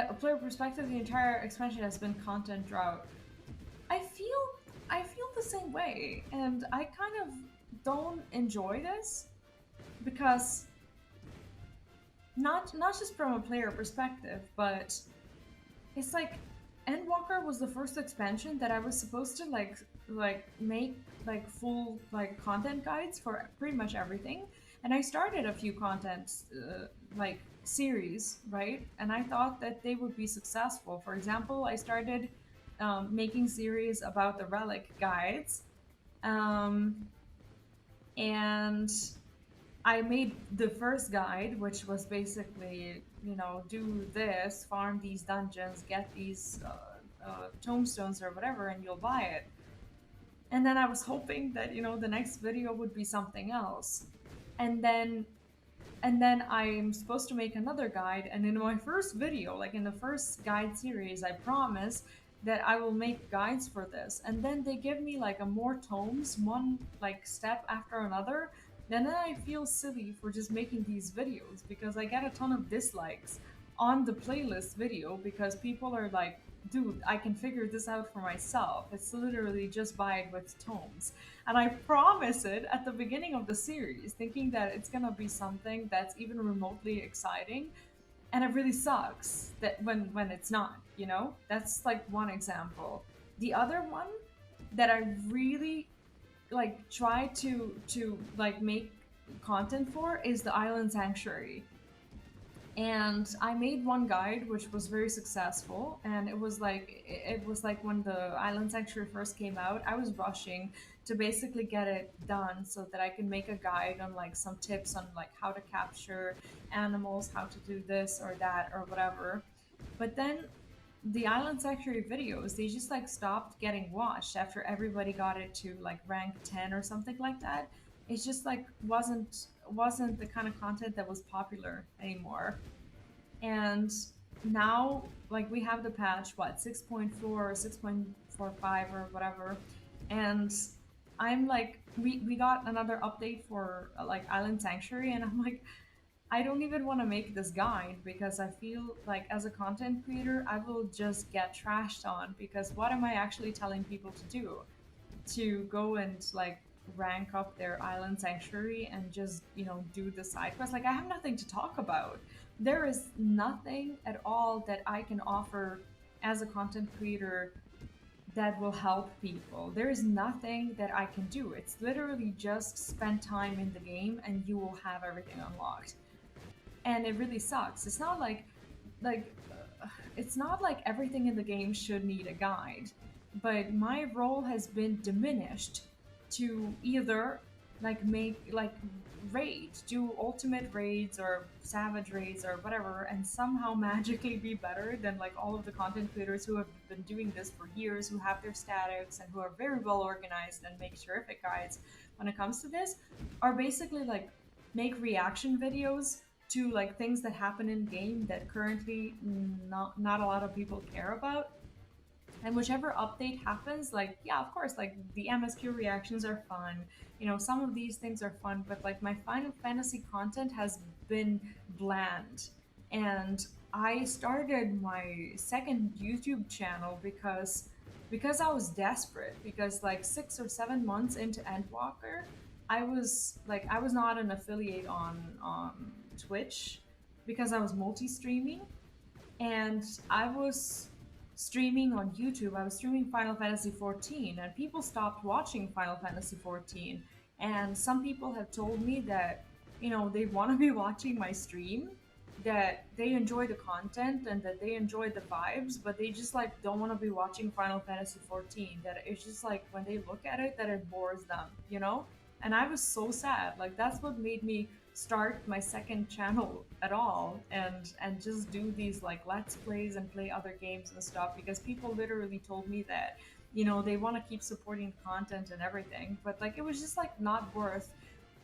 a player perspective, the entire expansion has been content drought. I feel I feel the same way, and I kind of don't enjoy this because not just from a player perspective, but it's like Endwalker was the first expansion that I was supposed to make like full like content guides for pretty much everything, and I started a few content like series, right? And I thought that they would be successful. For example, I started making series about the relic guides, um, and I made the first guide, which was basically, do this, farm these dungeons, get these tombstones or whatever, and you'll buy it. And then I was hoping that, the next video would be something else. And then I'm supposed to make another guide, and in my first video, like in the first guide series, I promise that I will make guides for this. And then they give me like a more tomes, one like step after another. Then I feel silly for just making these videos because I get a ton of dislikes on the playlist video because people are like, dude, I can figure this out for myself. It's literally just buy it with tomes. And I promise it at the beginning of the series, thinking that it's gonna be something that's even remotely exciting. And it really sucks that when it's not, That's like one example. The other one that I really like try to like make content for is the island sanctuary. And I made one guide which was very successful, and it was like when the island sanctuary first came out, I was rushing to basically get it done so that I can make a guide on like some tips on like how to capture animals, how to do this or that or whatever. But then the island sanctuary videos, they just like stopped getting watched after everybody got it to like rank 10 or something like that. It just like wasn't the kind of content that was popular anymore. And now like we have the patch, what, 6.4 or 6.45 or whatever. And I'm like, we got another update for like island sanctuary, and I'm like, I don't even want to make this guide because I feel like as a content creator, I will just get trashed on because what am I actually telling people to do? To go and like rank up their island sanctuary and just, do the side quest. Like I have nothing to talk about. There is nothing at all that I can offer as a content creator that will help people. There is nothing that I can do. It's literally just spend time in the game and you will have everything unlocked, and it really sucks. It's not like everything in the game should need a guide, but my role has been diminished to either like make like do ultimate raids or savage raids or whatever, and somehow magically be better than like all of the content creators who have been doing this for years, who have their statics and who are very well organized and make terrific guides when it comes to this, are basically like make reaction videos to like things that happen in game that currently not a lot of people care about. And whichever update happens, like, yeah, of course, like the MSQ reactions are fun, some of these things are fun, but like my Final Fantasy content has been bland. And I started my second YouTube channel because I was desperate, because like 6 or 7 months into Endwalker, I was not an affiliate on Twitch because I was multi-streaming, and I was streaming on YouTube. I was streaming Final Fantasy XIV, and people stopped watching Final Fantasy XIV. And some people have told me that, they want to be watching my stream, that they enjoy the content and that they enjoy the vibes, but they just like don't want to be watching Final Fantasy XIV. That it's just like when they look at it, that it bores them. And I was so sad. Like that's what made me start my second channel at all, and just do these like let's plays and play other games and stuff, because people literally told me that, they want to keep supporting the content and everything, but like it was just like not worth,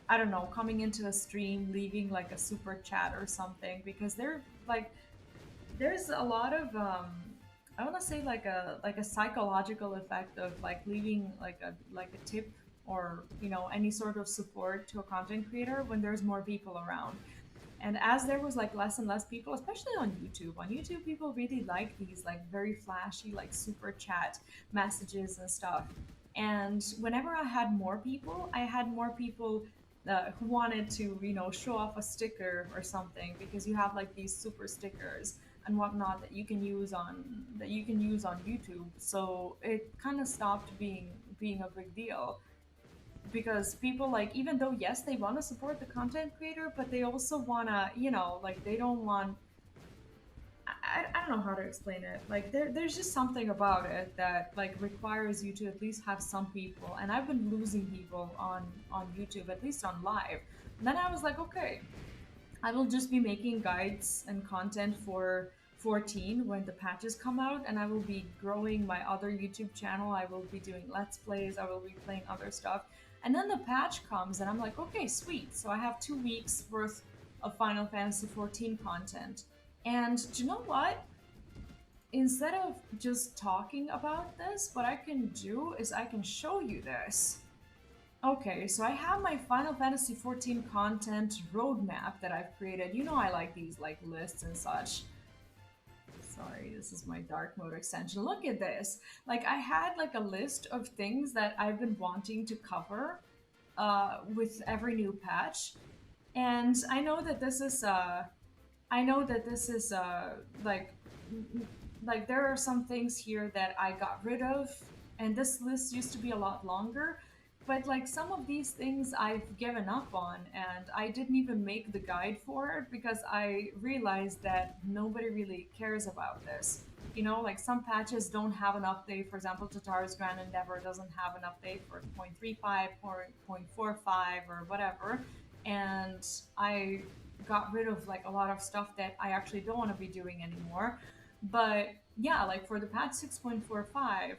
I don't know, coming into a stream, leaving like a super chat or something, because there's a lot of I want to say like a psychological effect of like leaving like a tip, or any sort of support to a content creator when there's more people around. And as there was like less and less people, especially on YouTube people really like these like very flashy like super chat messages and stuff. And whenever I had more people, I had more people who wanted to, you know, show off a sticker or something, because you have like these super stickers and whatnot that you can use on YouTube. So it kind of stopped being a big deal, because people, like, even though yes they want to support the content creator, but they also want to, you know, like they don't want, I don't know how to explain it. Like there's just something about it that like requires you to at least have some people. And I've been losing people on YouTube, at least on live. And then I was like, okay, I will just be making guides and content for 14 when the patches come out, and I will be growing my other YouTube channel. I will be doing let's plays, I will be playing other stuff. And then the patch comes and I'm like, okay, sweet. So I have 2 weeks worth of Final Fantasy 14 content. And do you know what? Instead of just talking about this, what I can do is I can show you this. Okay, so I have my Final Fantasy 14 content roadmap that I've created. You know I like these like lists and such. Sorry, this is my dark mode extension. Look at this. Like I had like a list of things that I've been wanting to cover with every new patch. And I know that this is like like there are some things here that I got rid of, and this list used to be a lot longer. But like some of these things I've given up on, and I didn't even make the guide for it because I realized that nobody really cares about this. You know, like some patches don't have an update. For example, Tatara's Grand Endeavor doesn't have an update for 0.35 or 0.45 or whatever. And I got rid of like a lot of stuff that I actually don't want to be doing anymore. But yeah, like for the patch 6.45,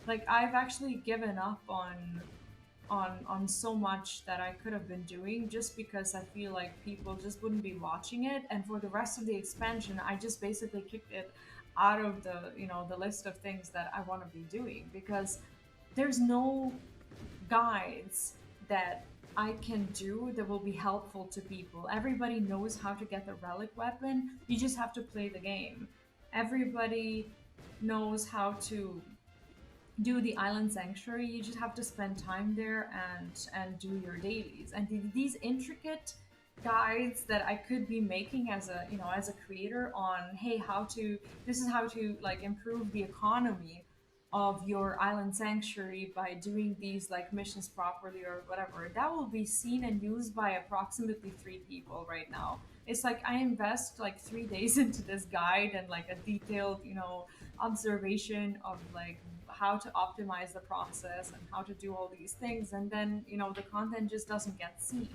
like I've actually given up on so much that I could have been doing, just because I feel like people just wouldn't be watching it. And for the rest of the expansion, I just basically kicked it out of the, you know, the list of things that I want to be doing, because there's no guides that I can do that will be helpful to people. Everybody knows how to get the relic weapon. You just have to play the game. Everybody knows how to do the island sanctuary. You just have to spend time there and do your dailies. And these intricate guides that I could be making as a, you know, as a creator on, hey, how to, this is how to like improve the economy of your island sanctuary by doing these like missions properly or whatever, that will be seen and used by approximately 3 people right now. It's like I invest like 3 days into this guide and like a detailed, you know, observation of like how to optimize the process and how to do all these things, and then, you know, the content just doesn't get seen,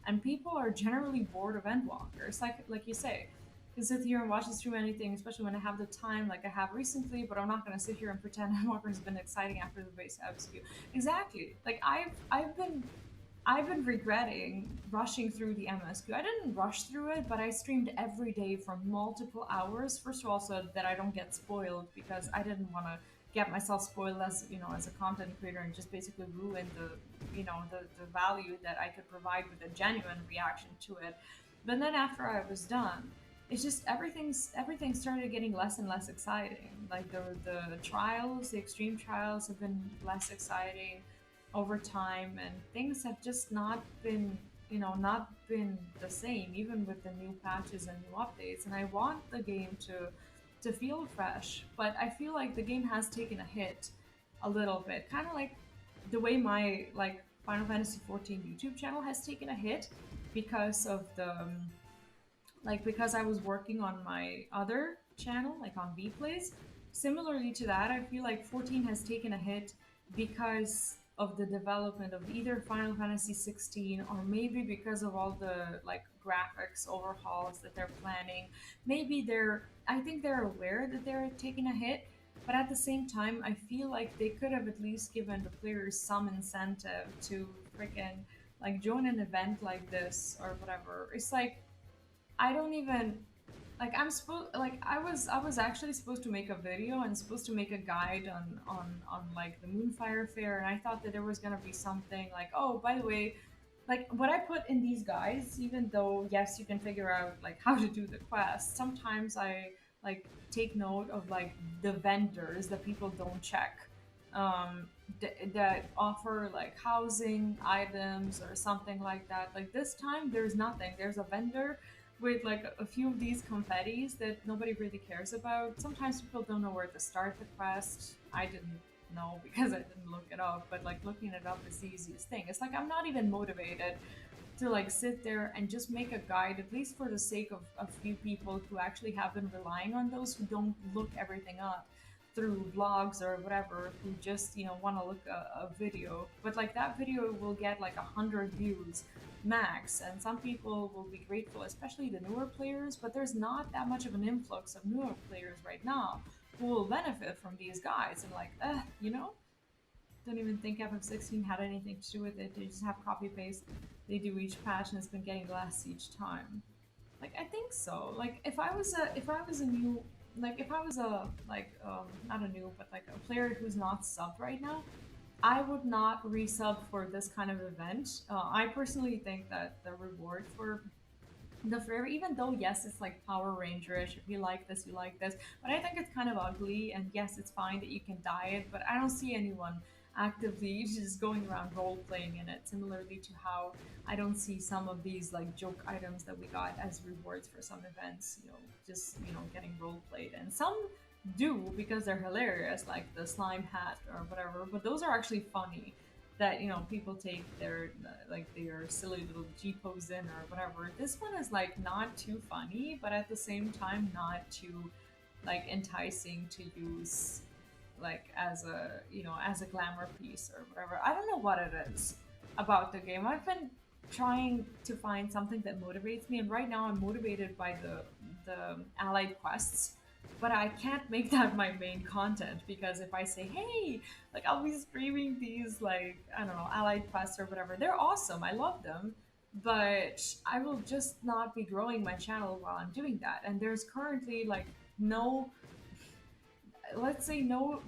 and people are generally bored of Endwalkers, like you say. Can sit here and watch this through anything, especially when I have the time like I have recently, but I'm not gonna sit here and pretend Endwalker has been exciting after the base MSQ. Exactly. Like I've been regretting rushing through the MSQ. I didn't rush through it, but I streamed every day for multiple hours. First of all, so that I don't get spoiled, because I didn't want to get myself spoiled as, you know, as a content creator, and just basically ruin the, you know, the value that I could provide with a genuine reaction to it. But then after I was done, it's just everything started getting less and less exciting. Like the trials, the extreme trials have been less exciting over time, and things have just not been, you know, not been the same, even with the new patches and new updates. And I want the game to feel fresh, but I feel like the game has taken a hit a little bit, kind of like the way my like Final Fantasy 14 YouTube channel has taken a hit because of the like because I was working on my other channel, like on Vplays. Similarly to that, I feel like 14 has taken a hit because of the development of either Final Fantasy 16, or maybe because of all the like graphics overhauls that they're planning. Maybe I think they're aware that they're taking a hit, but at the same time, I feel like they could have at least given the players some incentive to freaking like join an event like this or whatever. It's like I don't even like I was actually supposed to make a video and supposed to make a guide on like the Moonfire Fair, and I thought that there was gonna be something like, oh, by the way, like what I put in these guides, even though yes, you can figure out like how to do the quest, sometimes I like take note of like the vendors that people don't check, that offer like housing items or something like that. Like this time there's nothing. There's a vendor with like a few of these confettis that nobody really cares about. Sometimes people don't know where to start the quest. I didn't know because I didn't look it up, but like looking it up is the easiest thing. It's like I'm not even motivated to like sit there and just make a guide, at least for the sake of a few people who actually have been relying on those, who don't look everything up through vlogs or whatever, who just want to look a video, but like that video will get like 100 views max, and some people will be grateful, especially the newer players, but there's not that much of an influx of newer players right now who will benefit from these guys. And like don't even think FF16 had anything to do with it. They just have copy paste. They do each patch, and it's been getting less each time. Like I think so. Like if I was a new, like if I was a like not a new, but like a player who's not subbed right now, I would not resub for this kind of event. I personally think that the reward for the fair, even though yes, it's like Power Rangerish. If you like this, you like this. But I think it's kind of ugly. And yes, it's fine that you can dye it, but I don't see anyone actively just going around role playing in it. Similarly to how I don't see some of these like joke items that we got as rewards for some events. Just getting role played, and some do because they're hilarious, like the slime hat or whatever. But those are actually funny that people take their like their silly little G pose in or whatever. This one is like not too funny, but at the same time not too like enticing to use like as a glamour piece or whatever. I don't know what it is about the game. I've been trying to find something that motivates me, and right now I'm motivated by the allied quests, but I can't make that my main content, because if I say, hey, like I'll be streaming these like I don't know allied quests or whatever, they're awesome, I love them, but I will just not be growing my channel while I'm doing that. And there's currently like no, let's say no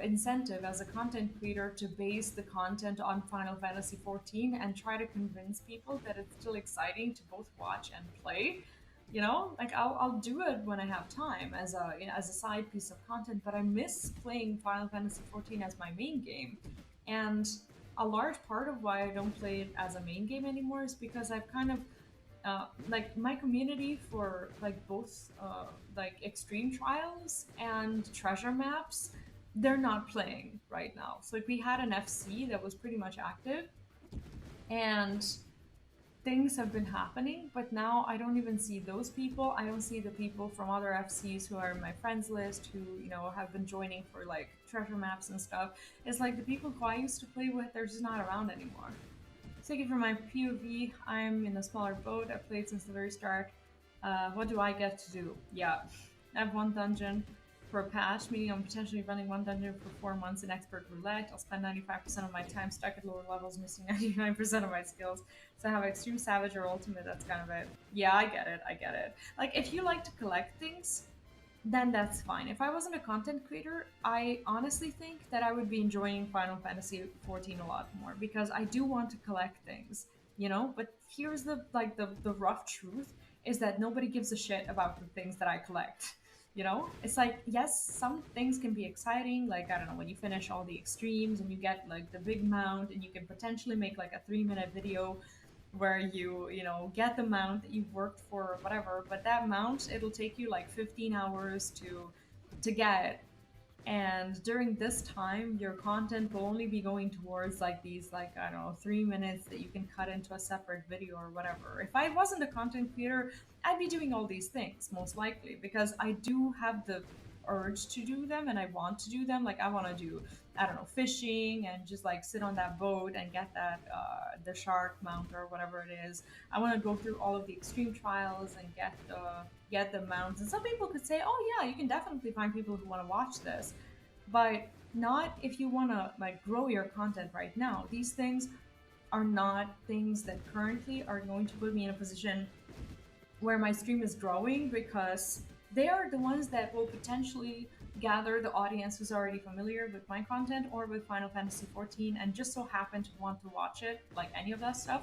incentive as a content creator to base the content on Final Fantasy XIV and try to convince people that it's still exciting to both watch and play. Like I'll do it when I have time as a as a side piece of content, but I miss playing Final Fantasy XIV as my main game. And a large part of why I don't play it as a main game anymore is because I've kind of like my community for like both like extreme trials and treasure maps, they're not playing right now. So like we had an FC that was pretty much active, and things have been happening, but now I don't even see those people. I don't see the people from other FCs who are in my friends list, who have been joining for like treasure maps and stuff. It's like the people who I used to play with, they're just not around anymore. Taking from my POV, I'm in a smaller boat. I've played since the very start. What do I get to do? Yeah, I have one dungeon for a patch, meaning I'm potentially running one dungeon for 4 months in expert roulette. I'll spend 95% of my time stuck at lower levels, missing 99% of my skills. So I have extreme savage or ultimate. That's kind of it. Yeah, I get it. I get it. Like if you like to collect things, then that's fine. If I wasn't a content creator, I honestly think that I would be enjoying Final Fantasy XIV a lot more, because I do want to collect things. But here's the rough truth is that nobody gives a shit about the things that I collect. It's like, yes, some things can be exciting, like I don't know, when you finish all the extremes and you get like the big mount, and you can potentially make like a 3-minute video where you get the mount that you've worked for or whatever. But that mount, it'll take you like 15 hours to get. And during this time, your content will only be going towards like these, like I don't know, 3 minutes that you can cut into a separate video or whatever. If I wasn't a content creator, I'd be doing all these things most likely, because I do have the urge to do them and I want to do them. Like I want to do, I don't know, fishing and just like sit on that boat and get that the shark mount or whatever it is. I want to go through all of the extreme trials and get the mounts. And some people could say, oh yeah, you can definitely find people who want to watch this, but not if you want to like grow your content right now. These things are not things that currently are going to put me in a position where my stream is growing, because they are the ones that will potentially gather the audience who's already familiar with my content or with Final Fantasy XIV and just so happen to want to watch it, like any of that stuff.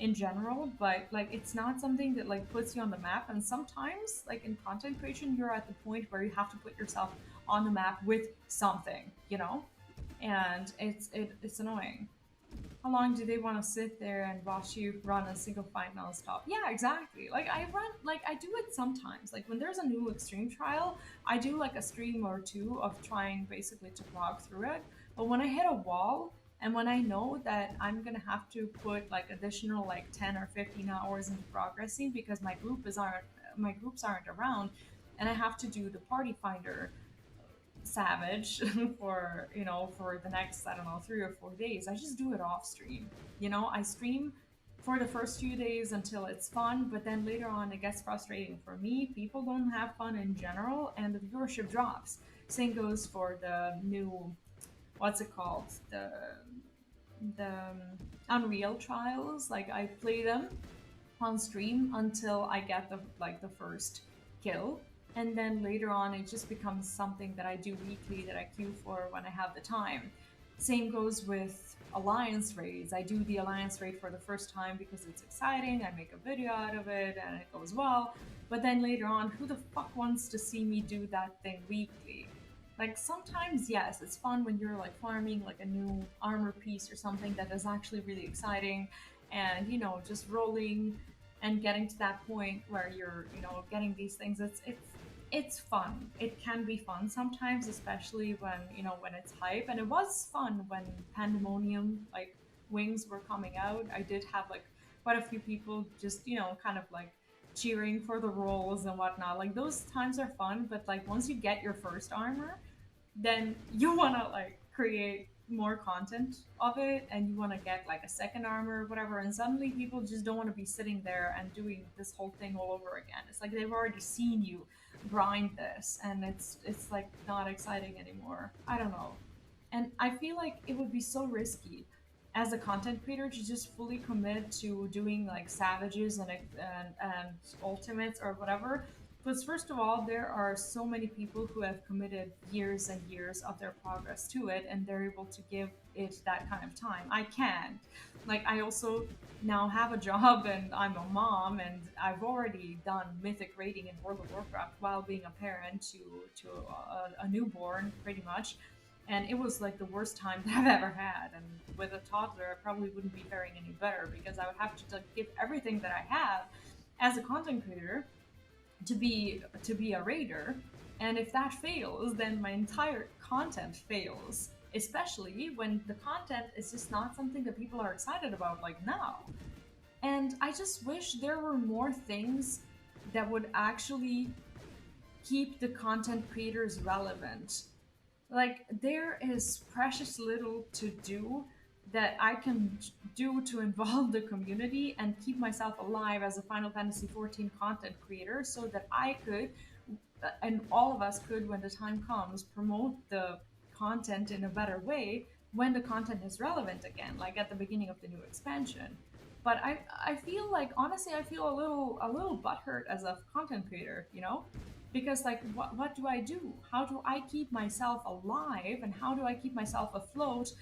in general, but like it's not something that like puts you on the map. And sometimes like in content creation, you're at the point where you have to put yourself on the map with something, you know? And it's annoying. How long do they want to sit there and watch you run a single fight nonstop? Yeah, exactly. Like I run, like I do it sometimes. Like when there's a new extreme trial, I do like a stream or two of trying basically to walk through it. But when I hit a wall and when I know that I'm gonna have to put like additional like 10 or 15 hours into progressing because my groups aren't around, and I have to do the party finder savage for for the next, I don't know, 3 or 4 days, I just do it off stream. I stream for the first few days until it's fun, but then later on it gets frustrating for me. People don't have fun in general and the viewership drops. Same goes for the new, what's it called, the Unreal trials. Like I play them on stream until I get the first kill, and then later on it just becomes something that I do weekly that I queue for when I have the time. Same goes with alliance raids. I do the alliance raid for the first time because it's exciting. I make a video out of it and it goes well. But then later on, who the fuck wants to see me do that thing weekly? Like sometimes, yes, it's fun when you're like farming like a new armor piece or something that is actually really exciting, and just rolling and getting to that point where you're getting these things. It's fun. It can be fun sometimes, especially when it's hype. And it was fun when Pandemonium like wings were coming out. I did have like quite a few people just kind of like cheering for the rolls and whatnot. Like those times are fun, but like once you get your first armor, then you want to like create more content of it, and you want to get like a second armor or whatever, and suddenly people just don't want to be sitting there and doing this whole thing all over again. It's like they've already seen you grind this, and it's like not exciting anymore. I don't know. And I feel like it would be so risky as a content creator to just fully commit to doing like savages and ultimates or whatever. Because first of all, there are so many people who have committed years and years of their progress to it, and they're able to give it that kind of time. I can't. Like I also now have a job and I'm a mom, and I've already done mythic raiding in World of Warcraft while being a parent to a newborn, pretty much. And it was like the worst time that I've ever had. And with a toddler, I probably wouldn't be faring any better because I would have to like, give everything that I have as a content creator to be a raider. And if that fails, then my entire content fails. Especially when the content is just not something that people are excited about like now. And I just wish there were more things that would actually keep the content creators relevant. Like there is precious little to do that I can do to involve the community and keep myself alive as a Final Fantasy XIV content creator, so that I could, and all of us could, when the time comes, promote the content in a better way when the content is relevant again, like at the beginning of the new expansion. But I feel like, honestly, I feel a little butthurt as a content creator, because like what do I do? How do I keep myself alive, and how do I keep myself afloat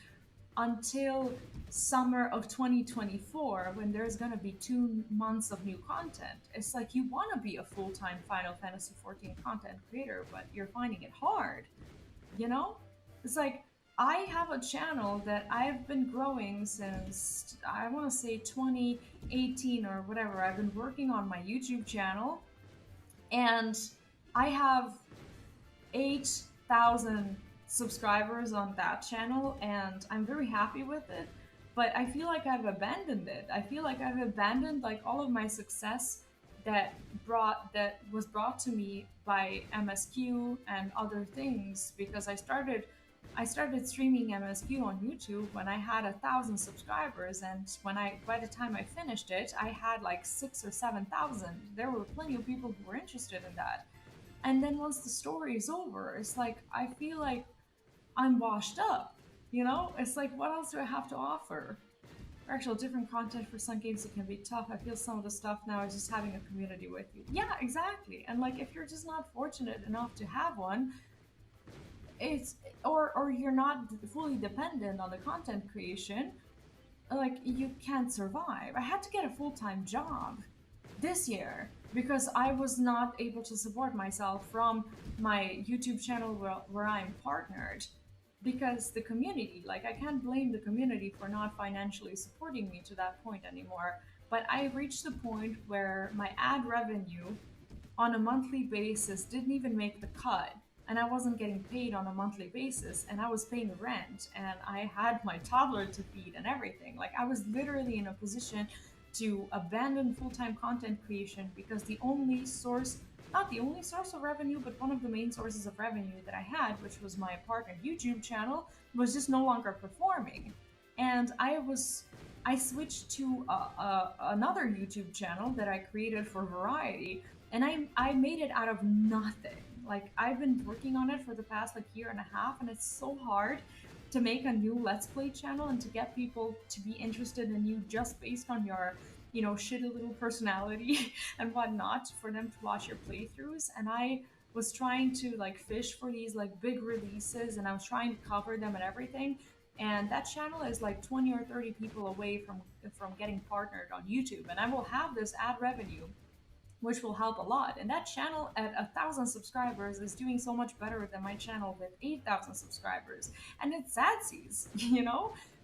until summer of 2024, when there's going to be 2 months of new content? It's like you want to be a full-time Final Fantasy XIV content creator, but you're finding it hard, you know? It's like I have a channel that I've been growing since, I want to say, 2018 or whatever. I've been working on my YouTube channel, and I have 8,000 subscribers on that channel, and I'm very happy with it. But I feel like I've abandoned it. I feel like I've abandoned like all of my success that was brought to me by MSQ and other things, because I started streaming MSQ on YouTube when I had 1,000 subscribers, and by the time I finished it, I had like 6 or 7,000. There were plenty of people who were interested in that. And then once the story is over, it's like I feel like I'm washed up. It's like, what else do I have to offer? For actual different content for some games, it can be tough. I feel some of the stuff now is just having a community with you. Yeah, exactly. And like, if you're just not fortunate enough to have one, it's or you're not fully dependent on the content creation, like you can't survive. I had to get a full-time job this year because I was not able to support myself from my YouTube channel where I'm partnered, because the community, like, I can't blame the community for not financially supporting me to that point anymore. But I reached the point where my ad revenue on a monthly basis didn't even make the cut, and I wasn't getting paid on a monthly basis, and I was paying rent, and I had my toddler to feed and everything. Like, I was literally in a position to abandon full-time content creation because the only source, not the only source of revenue, but one of the main sources of revenue that I had, which was my partner YouTube channel, was just no longer performing. And I switched to another YouTube channel that I created for variety, and I made it out of nothing. Like, I've been working on it for the past like year and a half, and it's so hard to make a new Let's Play channel and to get people to be interested in you just based on your, shitty little personality and whatnot, for them to watch your playthroughs. And I was trying to like fish for these like big releases, and I was trying to cover them and everything. And that channel is like 20 or 30 people away from getting partnered on YouTube, and I will have this ad revenue, which will help a lot. And that channel at 1,000 subscribers is doing so much better than my channel with 8,000 subscribers. And it's sadsies,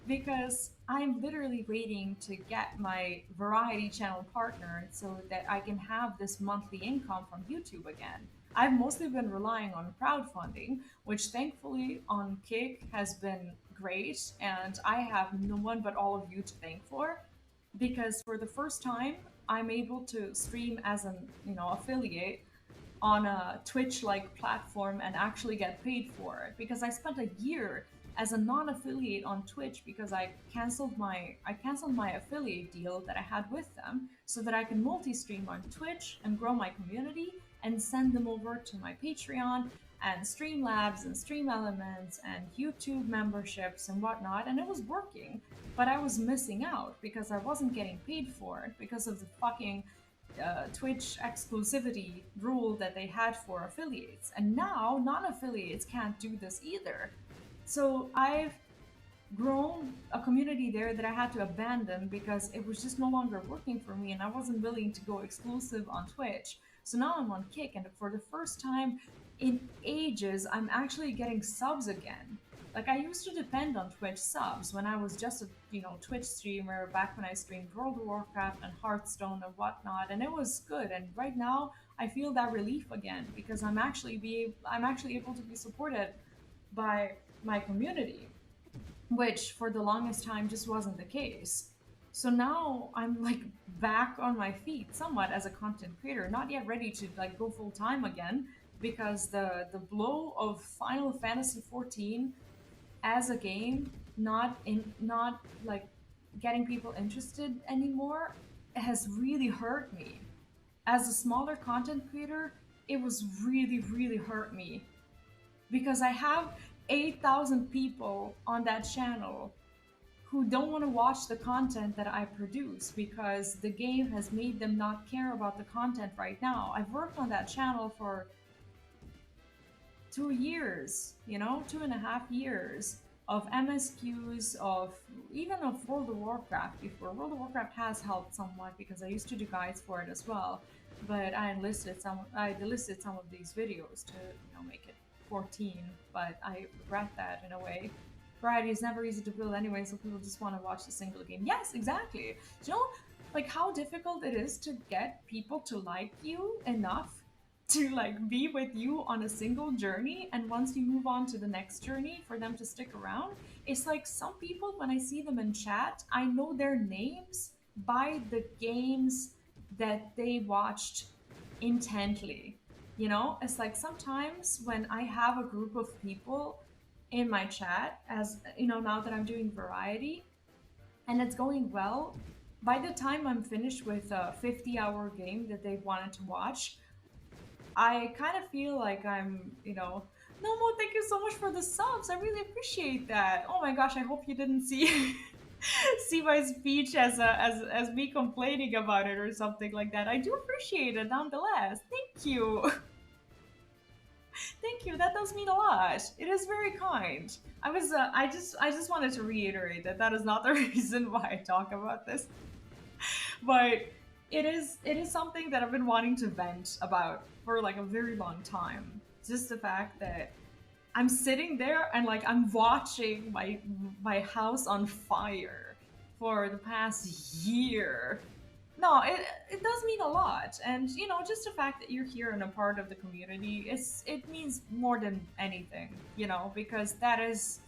because I'm literally waiting to get my variety channel partnered so that I can have this monthly income from YouTube again. I've mostly been relying on crowdfunding, which thankfully on Kick has been great, and I have no one but all of you to thank for, because for the first time I'm able to stream as an affiliate on a Twitch like platform and actually get paid for it, because I spent a year as a non-affiliate on Twitch because I canceled my affiliate deal that I had with them so that I can multi-stream on Twitch and grow my community and send them over to my Patreon and Streamlabs and Stream Elements and YouTube memberships and whatnot, and it was working. But I was missing out because I wasn't getting paid for it because of the fucking Twitch exclusivity rule that they had for affiliates. And now non-affiliates can't do this either. So I've grown a community there that I had to abandon because it was just no longer working for me, and I wasn't willing to go exclusive on Twitch. So now I'm on Kick, and for the first time in ages, I'm actually getting subs again. Like, I used to depend on Twitch subs when I was just a Twitch streamer back when I streamed World of Warcraft and Hearthstone and whatnot, and it was good. And right now I feel that relief again because I'm actually able to be supported by my community, which for the longest time just wasn't the case. So now I'm like back on my feet somewhat as a content creator, not yet ready to like go full time again, because the blow of Final Fantasy XIV as a game not like getting people interested anymore has really hurt me. As a smaller content creator, it was really hurt me because I have 8,000 people on that channel who don't want to watch the content that I produce because the game has made them not care about the content right now. I've worked on that channel for 2 years, 2.5 years of MSQs, of even of World of Warcraft before. World of Warcraft has helped somewhat because I used to do guides for it as well, but I delisted some of these videos to make it 14, but I regret that in a way. Variety is never easy to build anyway, so people just want to watch the single game. Yes, exactly. Do you know, like, how difficult it is to get people to like you enough to like be with you on a single journey, and once you move on to the next journey for them to stick around. It's like some people, when I see them in chat, I know their names by the games that they watched intently. It's like sometimes when I have a group of people in my chat, as now that I'm doing variety and it's going well, by the time I'm finished with a 50-hour game that they wanted to watch, I kind of feel like no more. Thank you so much for the subs. I really appreciate that. Oh my gosh, I hope you didn't see see my speech as me complaining about it or something like that. I do appreciate it nonetheless. Thank you. Thank you. That does mean a lot. It is very kind. I just wanted to reiterate that that is not the reason why I talk about this, but it is something that I've been wanting to vent about for like a very long time. Just the fact that I'm sitting there and like I'm watching my house on fire for the past year. No, it does mean a lot, and you know, just the fact that you're here and a part of the community, it means more than anything, you know, because that is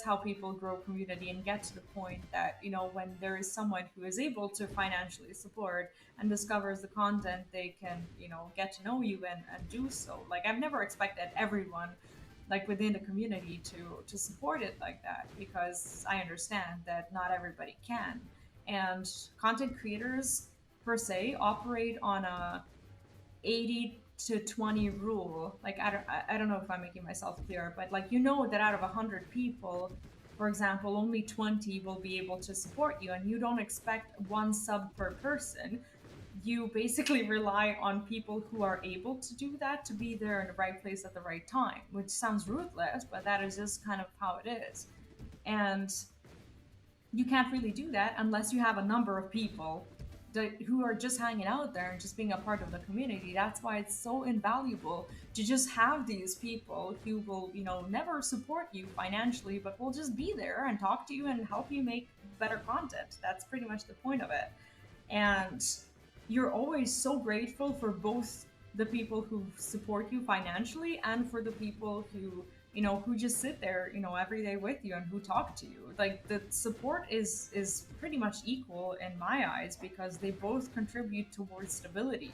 how people grow community and get to the point that, you know, when there is someone who is able to financially support and discovers the content, they can, you know, get to know you and do so. Like I've never expected everyone like within the community to support it like that, because I understand that not everybody can. And content creators per se operate on a 80 to 20 rule. Like I don't know if I'm making myself clear, but like, you know, that out of 100 people, for example, only 20 will be able to support you, and you don't expect one sub per person. You basically rely on people who are able to do that to be there in the right place at the right time, which sounds ruthless, but that is just kind of how it is. And you can't really do that unless you have a number of people that, who are just hanging out there and just being a part of the community. That's why it's so invaluable to just have these people who will, you know, never support you financially, but will just be there and talk to you and help you make better content. That's pretty much the point of it. And you're always so grateful for both the people who support you financially and for the people who, you know, who just sit there, you know, every day with you and who talk to you. Like the support is pretty much equal in my eyes, because they both contribute towards stability.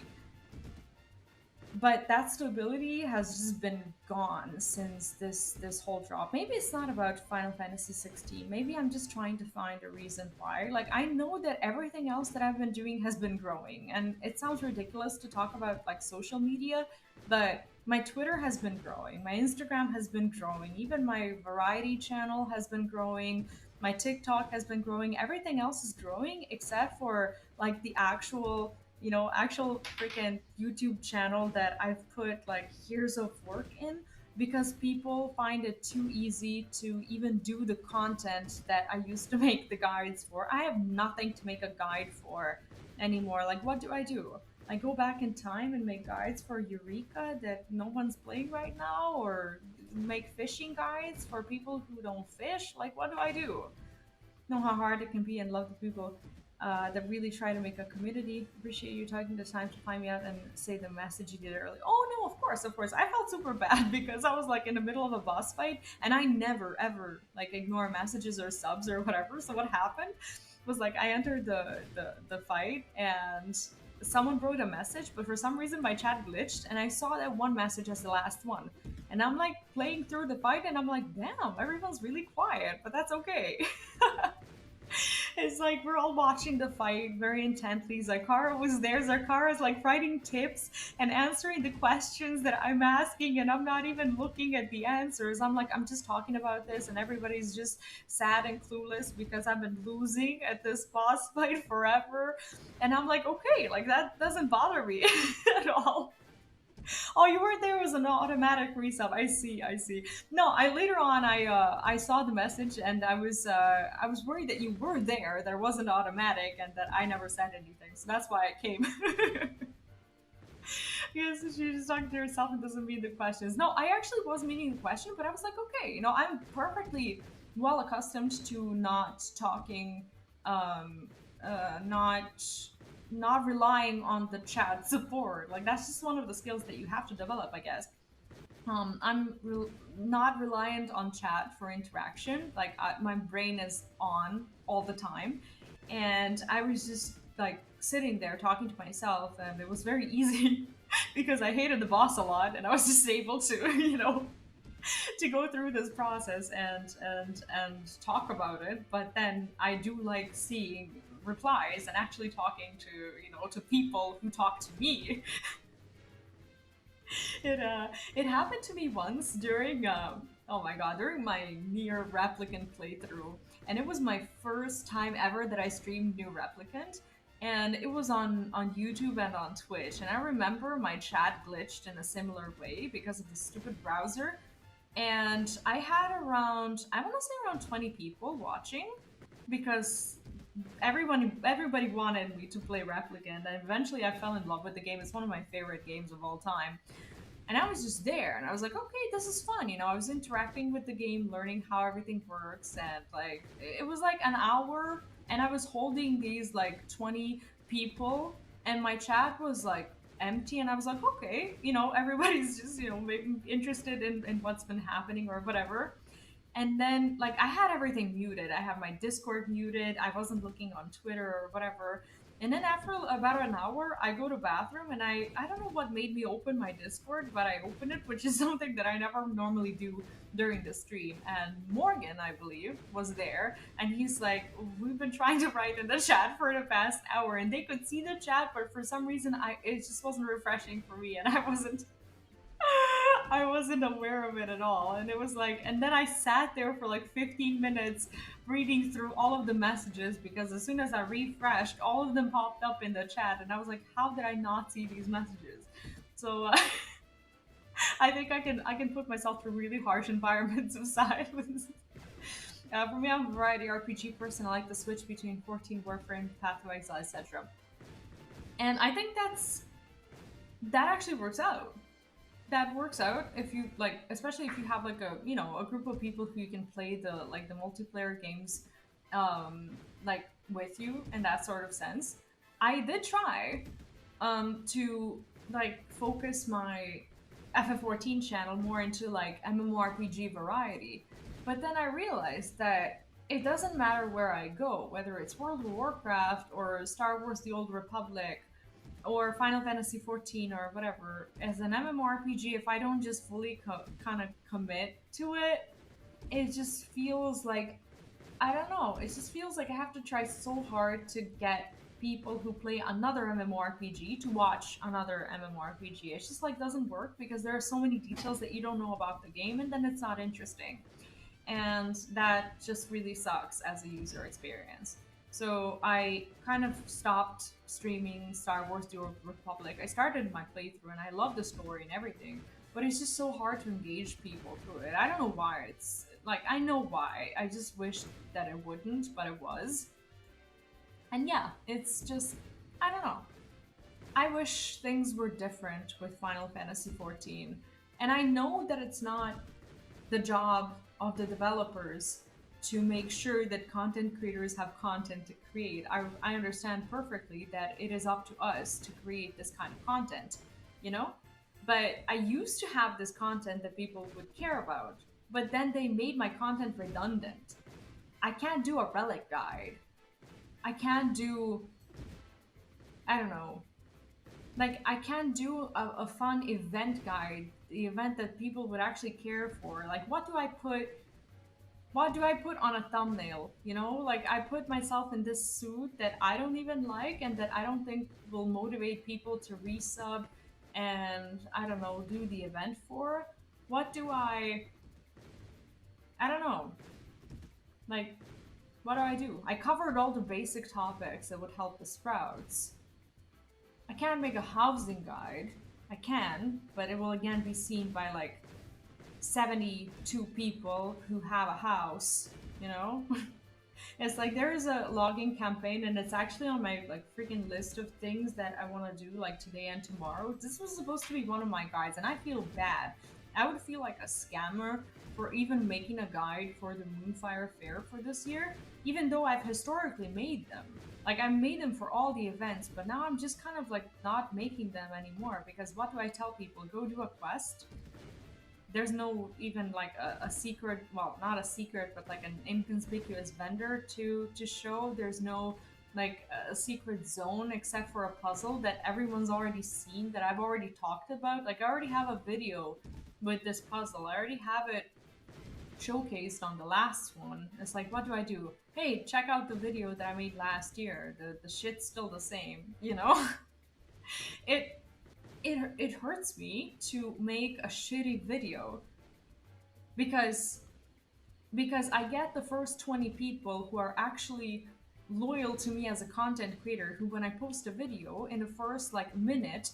But that stability has just been gone since this whole drop. Maybe it's not about Final Fantasy 16. Maybe I'm just trying to find a reason why. Like I know that everything else that I've been doing has been growing, and it sounds ridiculous to talk about like social media, but my Twitter has been growing, my Instagram has been growing, even my variety channel has been growing, my TikTok has been growing. Everything else is growing except for like the actual, you know, actual freaking YouTube channel that I've put like years of work in, because people find it too easy to even do the content that I used to make the guides for. I have nothing to make a guide for anymore. Like, what do? I go back in time and make guides for Eureka that no one's playing right now, or make fishing guides for people who don't fish. Like, what do I do? Know how hard it can be, and love the people that really try to make a community. Appreciate you taking the time to find me out and say the message you did earlier. Oh no, of course, of course. I felt super bad because I was like in the middle of a boss fight, and I never ever like ignore messages or subs or whatever. So what happened was like I entered the fight, and someone wrote a message, but for some reason my chat glitched, and I saw that one message as the last one. And I'm like playing through the fight, and I'm like, damn, everyone's really quiet, but that's okay. It's like we're all watching the fight very intently. Zakara was there. Zakara's like writing tips and answering the questions that I'm asking, and I'm not even looking at the answers. I'm like, I'm just talking about this, and everybody's just sad and clueless because I've been losing at this boss fight forever. And I'm like, okay, like that doesn't bother me at all. Oh, you weren't there. It was an automatic resub. I see. I see. No, I later on I saw the message, and I was worried that you were there. There wasn't automatic, and that I never said anything. So that's why I came. Yes, she's just talking to herself and doesn't mean the questions. No, I actually was meaning the question, but I was like, okay, you know, I'm perfectly well accustomed to not talking, um, not not relying on the chat support. Like that's just one of the skills that you have to develop, I guess. Not reliant on chat for interaction. Like my brain is on all the time, and I was just like sitting there talking to myself, and it was very easy because I hated the boss a lot, and I was just able to, you know, to go through this process and talk about it. But then I do like seeing replies and actually talking to, you know, to people who talk to me. It happened to me once during oh my god, during my near replicant playthrough, and it was my first time ever that I streamed new replicant. and it was on YouTube and on Twitch. And I remember my chat glitched in a similar way because of the stupid browser. And I had around, I want to say around 20 people watching, because everybody wanted me to play Replicant, and eventually I fell in love with the game. It's one of my favorite games of all time. And I was just there, and I was like, okay, this is fun. You know, I was interacting with the game, learning how everything works, and like it was like an hour, and I was holding these like 20 people, and my chat was like empty, and I was like, okay, you know, everybody's just, you know, maybe interested in what's been happening or whatever. And then like I had everything muted. I have my Discord muted. I wasn't looking on Twitter or whatever. And then after about an hour, I go to bathroom, and I don't know what made me open my Discord, but I opened it, which is something that I never normally do during the stream. And Morgan, I believe, was there, and he's like, "We've been trying to write in the chat for the past hour," and they could see the chat, but for some reason, I it just wasn't refreshing for me, and I wasn't aware of it at all. And it was like, and then I sat there for like 15 minutes reading through all of the messages, because as soon as I refreshed, all of them popped up in the chat. And I was like, how did I not see these messages? So I think I can put myself through really harsh environments of silence. For me, I'm a variety RPG person. I like the switch between 14 Warframe, Path to Exile, etc. And I think that actually works out. That works out if you like, especially if you have like a, you know, a group of people who you can play the multiplayer games um like with you in that sort of sense. I did try to like focus my FF14 channel more into like MMORPG variety, but then I realized that it doesn't matter where I go, whether it's World of Warcraft or Star Wars The Old Republic or Final Fantasy 14 or whatever. As an MMORPG, if I don't just fully kind of commit to it, it just feels like, I don't know, it just feels like I have to try so hard to get people who play another MMORPG to watch another MMORPG. It's just like doesn't work, because there are so many details that you don't know about the game, and then it's not interesting. And that just really sucks as a user experience. So I kind of stopped streaming Star Wars: The Old Republic. I started my playthrough, and I love the story and everything, but it's just so hard to engage people through it. I don't know why. It's like, I know why. I just wish that it wouldn't, but it was. And yeah, it's just, I don't know. I wish things were different with Final Fantasy 14. And I know that it's not the job of the developers to make sure that content creators have content to create. I understand perfectly that it is up to us to create this kind of content, you know? But I used to have this content that people would care about, but then they made my content redundant. I can't do a relic guide. I can't do, I don't know, like I can't do a fun event guide, the event that people would actually care for. Like, what do I put on a thumbnail? You know, like I put myself in this suit that I don't even like and that I don't think will motivate people to resub and, I don't know, do the event for. What do I don't know. Like, what do I do? I covered all the basic topics that would help the sprouts. I can't make a housing guide. I can, but it will again be seen by like 72 people who have a house, you know? It's like there is a logging campaign, and it's actually on my like freaking list of things that I want to do like today and tomorrow. This was supposed to be one of my guides, and I feel bad. I would feel like a scammer for even making a guide for the Moonfire Fair for this year, even though I've historically made them. Like I made them for all the events, but now I'm just kind of like not making them anymore, because what do I tell people? Go do a quest? There's no even like a secret, well, not a secret, but like an inconspicuous vendor to show. There's no like a secret zone except for a puzzle that everyone's already seen, that I've already talked about. Like I already have a video with this puzzle. I already have it showcased on the last one. It's like, what do I do? Hey, check out the video that I made last year. The shit's still the same, you know? it it hurts me to make a shitty video, because I get the first 20 people who are actually loyal to me as a content creator who, when I post a video, in the first like minute,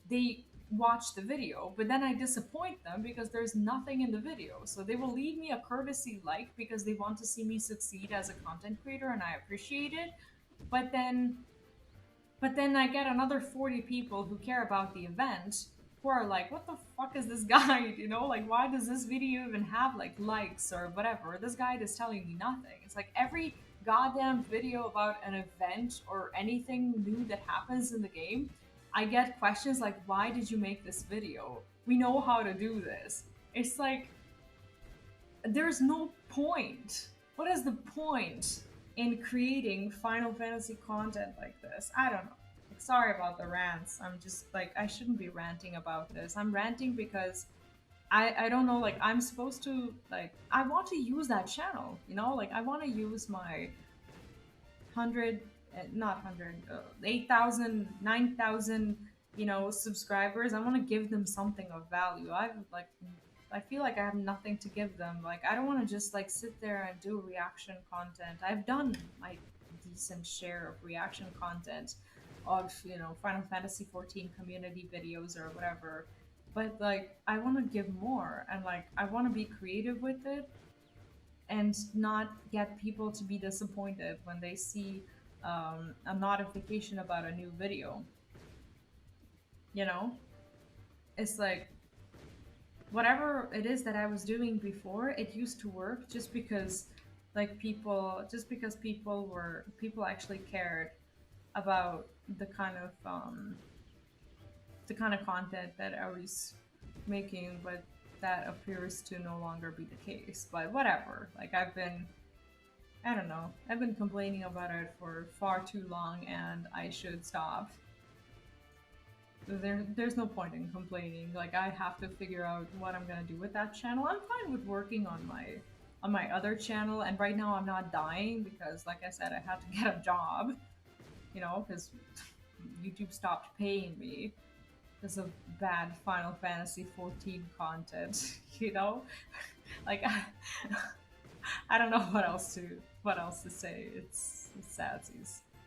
they watch the video, but then I disappoint them because there's nothing in the video. So they will leave me a courtesy like because they want to see me succeed as a content creator and I appreciate it. But then I get another 40 people who care about the event who are like, what the fuck is this guide? You know, like, why does this video even have like likes or whatever? This guide is telling me nothing. It's like every goddamn video about an event or anything new that happens in the game, I get questions like, why did you make this video? We know how to do this. It's like, there's no point. What is the point in creating Final Fantasy content like this? I don't know. Like, sorry about the rants. I'm just like, I shouldn't be ranting about this. I'm ranting because I don't know, like, I'm supposed to, like, I want to use that channel, you know? Like, I want to use my 100, not 100, 8,000, 9,000, you know, subscribers. I want to give them something of value. I feel like I have nothing to give them. Like, I don't want to just like sit there and do reaction content. I've done my decent share of reaction content of, you know, Final Fantasy 14 community videos or whatever. But like, I want to give more, and like, I want to be creative with it and not get people to be disappointed when they see a notification about a new video. You know, it's like whatever it is that I was doing before, it used to work just because people actually cared about the kind of content that I was making, but that appears to no longer be the case. But whatever. Like, I don't know. I've been complaining about it for far too long, and I should stop. There's no point in complaining. Like, I have to figure out what I'm gonna do with that channel. I'm fine with working on my other channel, and right now I'm not dying because, like I said, I had to get a job. You know, because YouTube stopped paying me because of bad Final Fantasy 14 content. You know, like I don't know what else to say. It's sadsies.